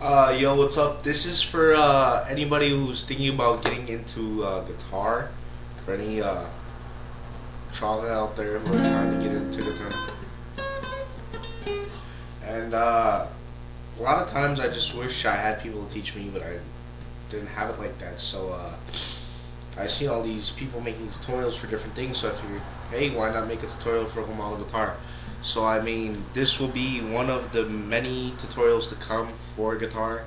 Yo, what's up? This is for anybody who's thinking about getting into guitar. For any trauma out there who are trying to get into guitar. And a lot of times I just wish I had people to teach me, but I didn't have it like that. So I seen all these people making tutorials for different things. So I figured, hey, why not make a tutorial for home model guitar? So I mean, this will be one of the many tutorials to come for guitar.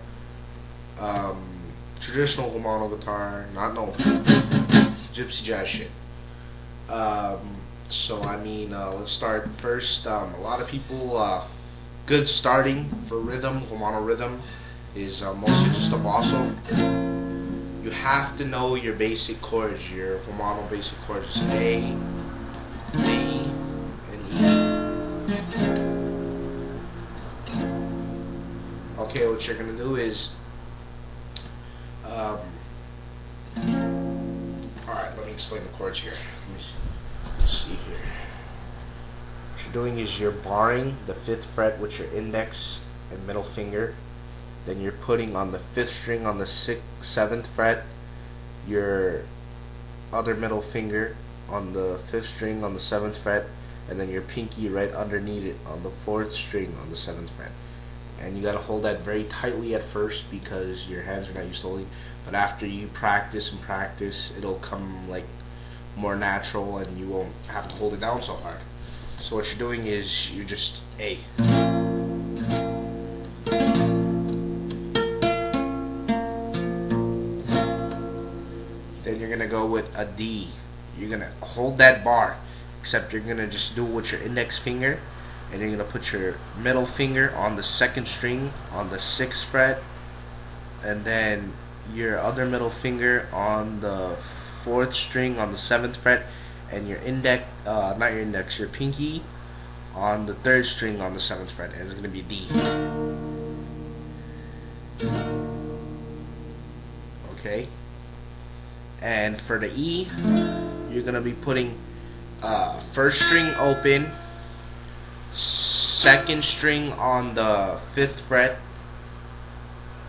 Traditional home model guitar, not no gypsy jazz shit. So I mean, let's start first. A lot of people, good starting for rhythm, home model rhythm, is mostly just a basso. You have to know your basic chords, your home model basic chords: A, D, and E. Okay, what you're gonna do is, alright, let me explain the chords here. Let's see here. What you're doing is you're barring the 5th fret with your index and middle finger. Then you're putting on the 5th string on the 7th fret your other middle finger on the 5th string on the 7th fret, and then your pinky right underneath it on the 4th string on the 7th fret. And you gotta hold that very tightly at first because your hands are not used to holding. But after you practice and practice, it'll come like more natural, and you won't have to hold it down so hard. So what you're doing is you're just A. Then you're gonna go with a D. You're gonna hold that bar, except you're gonna just do it with your index finger, and you're gonna put your middle finger on the 2nd string on the 6th fret, and then your other middle finger on the 4th string on the 7th fret, and your index, not your index, your pinky on the 3rd string on the 7th fret, and it's gonna be D. Okay. And for the E, you're gonna be putting 1st string open, 2nd string on the 5th fret,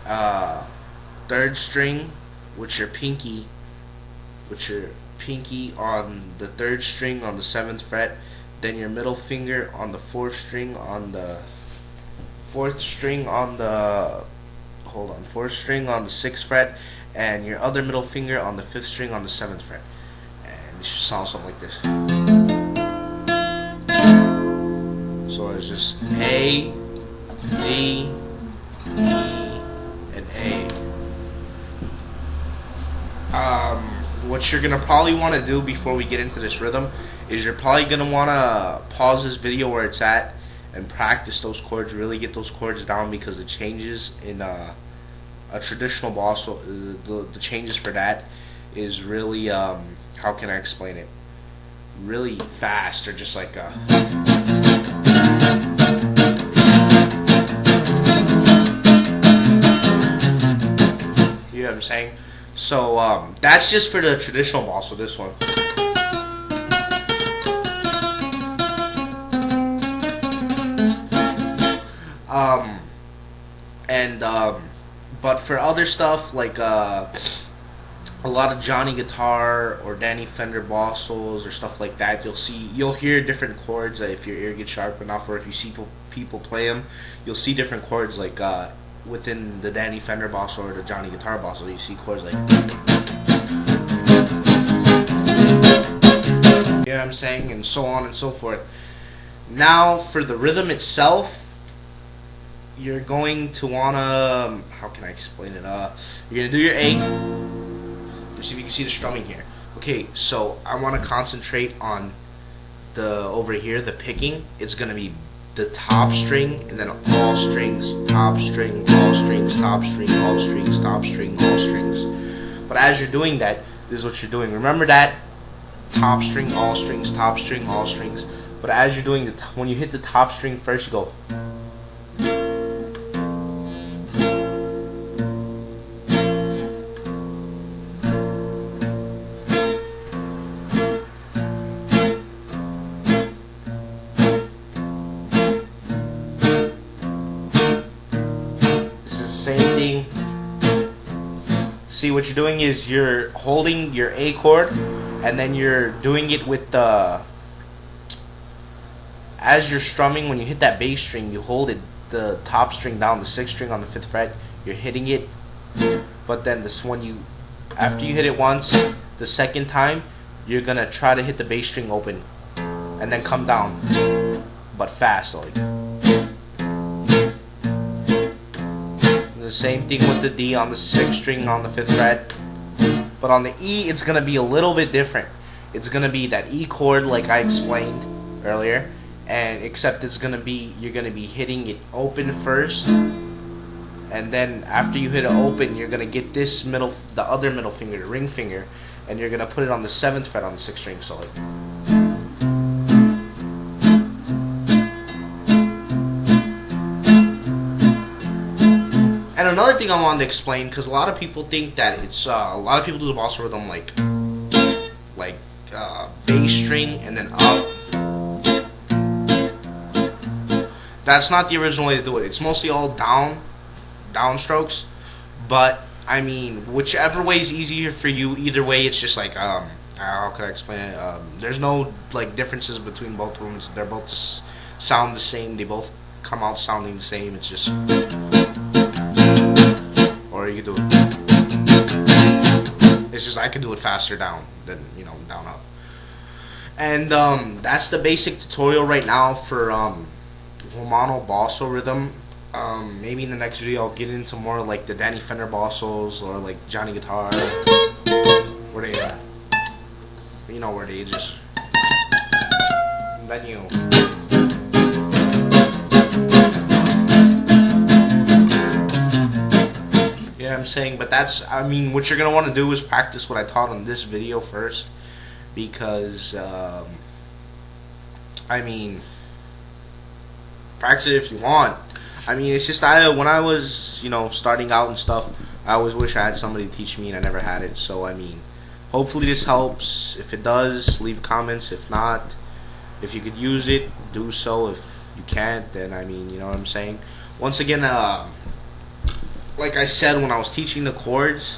3rd string with your pinky on the 3rd string on the 7th fret, then your middle finger on the 4th string on the 4th string on the 6th fret, and your other middle finger on the 5th string on the 7th fret. And it should sound something like this. So it's just A, D, E, and A. What you're gonna probably want to do before we get into this rhythm is you're probably gonna want to pause this video where it's at and practice those chords, really get those chords down, because the changes in a traditional basso, the changes for that is really, how can I explain it? Really fast, or just like you know what I'm saying? So that's just for the traditional basso, this one. But for other stuff like a lot of Johnny guitar or Danny Fender bassos or stuff like that, you'll hear different chords if your ear gets sharp enough, or if you see people play them, you'll see different chords like within the Danny Fender basso or the Johnny guitar basso. You see chords like, you know what I'm saying, and so on and so forth. Now for the rhythm itself, you're going to wanna, how can I explain it? You're gonna do your A. Let me see if you can see the strumming here. Okay, so I want to concentrate on over here, the picking. It's gonna be the top string, and then all strings, top string, all strings, top string, all strings, top string, all strings. But as you're doing that, this is what you're doing. Remember that top string, all strings, top string, all strings. But as you're doing when you hit the top string first, you go. same thing. See, what you're doing is you're holding your A chord, and then you're doing it with the, as you're strumming, when you hit that bass string, you hold it, the top string down, the 6th string on the 5th fret, you're hitting it, but then this one, after you hit it once, the second time, you're gonna try to hit the bass string open, and then come down, but fast, like. The same thing with the D on the 6th string on the 5th fret, but on the E, it's gonna be a little bit different. It's gonna be that E chord, like I explained earlier, and except it's gonna be, you're gonna be hitting it open first, and then after you hit it open, you're gonna get this middle, the other middle finger, the ring finger, and you're gonna put it on the 7th fret on the 6th string. So like. And another thing I wanted to explain, because a lot of people think that it's a lot of people do the basso rhythm like bass string and then up. That's not the original way to do it. It's mostly all down strokes. But I mean, whichever way is easier for you, either way, it's just like how could I explain it? There's no like differences between both of them. They're both just sound the same. They both come out sounding the same. It's just. Or you can do it. It's just I can do it faster down than down up. And that's the basic tutorial right now for Romano basso rhythm. Maybe in the next video I'll get into more like the Danny Fender bassos or like Johnny Guitar. Where they at? You know where they just. And then you. Yeah, I'm saying, but that's, I mean, what you're going to want to do is practice what I taught on this video first, because, I mean, practice it if you want. I mean, it's just, when I was, starting out and stuff, I always wish I had somebody to teach me, and I never had it. So, I mean, hopefully this helps. If it does, leave comments. If not, if you could use it, do so. If you can't, then, I mean, you know what I'm saying. Once again, like I said when I was teaching the chords,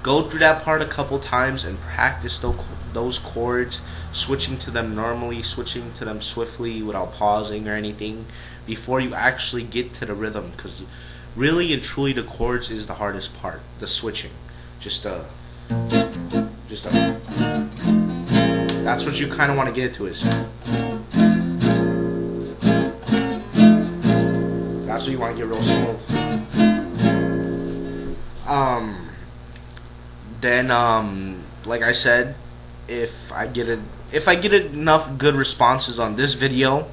go through that part a couple times and practice those chords, switching to them normally, switching to them swiftly without pausing or anything before you actually get to the rhythm, because really and truly the chords is the hardest part, the switching. That's what you kind of want to get into is. That's what you want to get real smooth. Then like I said, if I get enough good responses on this video,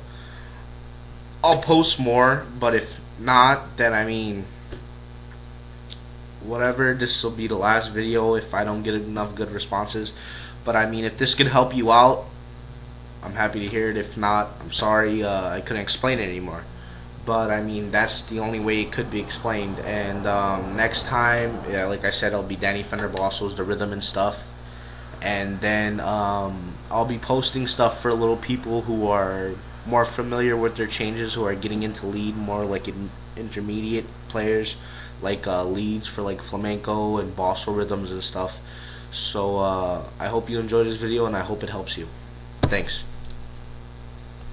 I'll post more. But if not, then I mean, whatever, this will be the last video if I don't get enough good responses. But I mean, if this could help you out, I'm happy to hear it. If not, I'm sorry, I couldn't explain it anymore. But I mean, that's the only way it could be explained. And next time, yeah, like I said, it'll be Danny Fender bassos, the rhythm and stuff. And then I'll be posting stuff for little people who are more familiar with their changes, who are getting into lead, more like intermediate players, like leads for like flamenco and basso rhythms and stuff. So I hope you enjoyed this video, and I hope it helps you. Thanks.